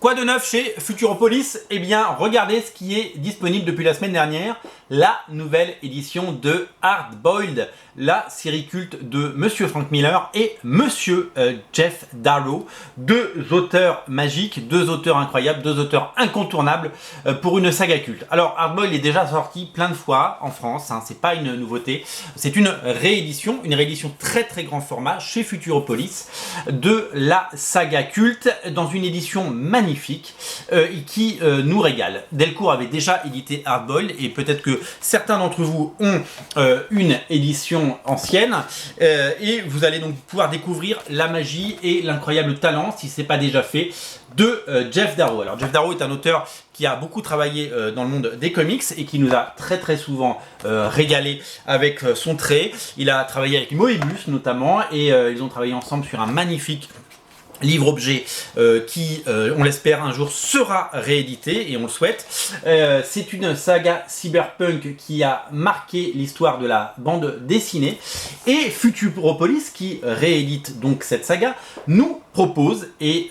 Quoi de neuf chez Futuropolis? Eh bien, regardez ce qui est disponible depuis la semaine dernière, la nouvelle édition de Hard Boiled, la série culte de Monsieur Frank Miller et Monsieur Geoff Darrow, deux auteurs magiques, deux auteurs incroyables, deux auteurs incontournables pour une saga culte. Alors, Hard Boiled est déjà sorti plein de fois en France, hein, c'est pas une nouveauté, c'est une réédition très très grand format chez Futuropolis de la saga culte dans une édition magnifique qui nous régale. Delcourt avait déjà édité Hard Boiled et peut-être que certains d'entre vous ont une édition ancienne et vous allez donc pouvoir découvrir la magie et l'incroyable talent, si ce n'est pas déjà fait, de Geoff Darrow. Alors Geoff Darrow est un auteur qui a beaucoup travaillé dans le monde des comics et qui nous a très souvent régalé avec son trait. Il a travaillé avec Moebius notamment et ils ont travaillé ensemble sur un magnifique livre-objet qui, on l'espère, un jour sera réédité, et on le souhaite. C'est une saga cyberpunk qui a marqué l'histoire de la bande dessinée, et Futuropolis, qui réédite donc cette saga, nous propose, et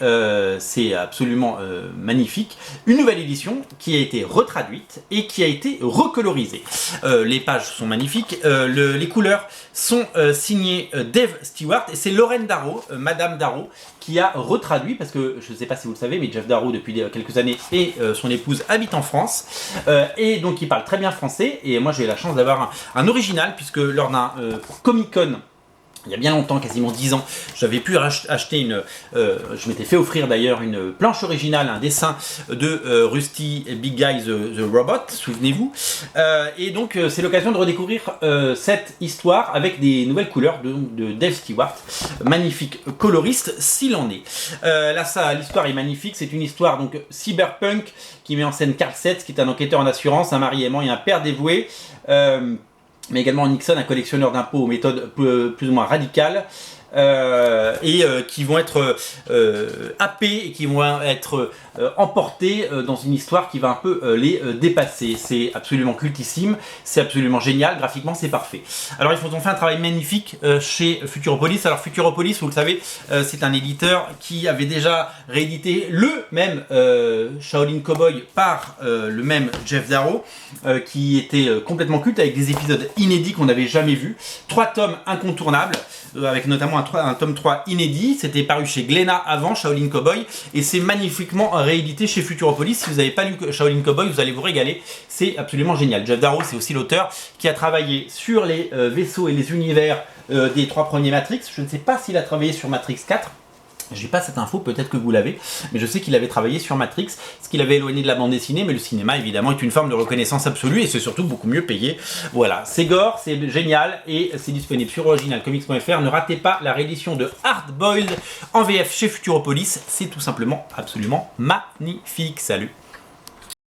c'est absolument magnifique, une nouvelle édition qui a été retraduite et qui a été recolorisée. Les pages sont magnifiques, les couleurs sont signées Dave Stewart, et c'est Lauren Darrow, Madame Darrow, qui a retraduit, parce que je ne sais pas si vous le savez, mais Geoff Darrow depuis quelques années et son épouse habitent en France, et donc il parle très bien français, et moi j'ai eu la chance d'avoir un original, puisque lors d'un Comic-Con, il y a bien longtemps, quasiment 10 ans, j'avais pu acheter je m'étais fait offrir d'ailleurs une planche originale, un dessin de Rusty Big Guy the Robot, souvenez-vous. Et donc c'est l'occasion de redécouvrir cette histoire avec des nouvelles couleurs de Dave Stewart, magnifique coloriste s'il en est. Là, l'histoire est magnifique, c'est une histoire donc cyberpunk qui met en scène Carl Setz, qui est un enquêteur en assurance, un mari aimant et un père dévoué. Mais également Nixon, un collectionneur d'impôts aux méthodes plus ou moins radicales, qui vont être happés et qui vont être emportés dans une histoire qui va un peu les dépasser. C'est absolument cultissime, c'est absolument génial, graphiquement c'est parfait. Alors ils ont fait un travail magnifique chez Futuropolis. Alors Futuropolis, vous le savez, c'est un éditeur qui avait déjà réédité le même Shaolin Cowboy par le même Geoff Darrow, qui était complètement culte, avec des épisodes inédits qu'on n'avait jamais vus. 3 tomes incontournables, avec notamment un tome 3 inédit. C'était paru chez Glénat avant Shaolin Cowboy, et c'est magnifiquement réédité chez Futuropolis. Si vous n'avez pas lu Shaolin Cowboy, vous allez vous régaler, c'est absolument génial. Geoff Darrow, c'est aussi l'auteur qui a travaillé sur les vaisseaux et les univers des 3 premiers Matrix. Je ne sais pas s'il a travaillé sur Matrix 4. J'ai pas cette info, peut-être que vous l'avez, mais je sais qu'il avait travaillé sur Matrix, ce qu'il avait éloigné de la bande dessinée, mais le cinéma évidemment est une forme de reconnaissance absolue et c'est surtout beaucoup mieux payé. Voilà, c'est gore, c'est génial et c'est disponible sur originalcomics.fr. Ne ratez pas la réédition de Hard Boiled en VF chez Futuropolis, c'est tout simplement absolument magnifique. Salut!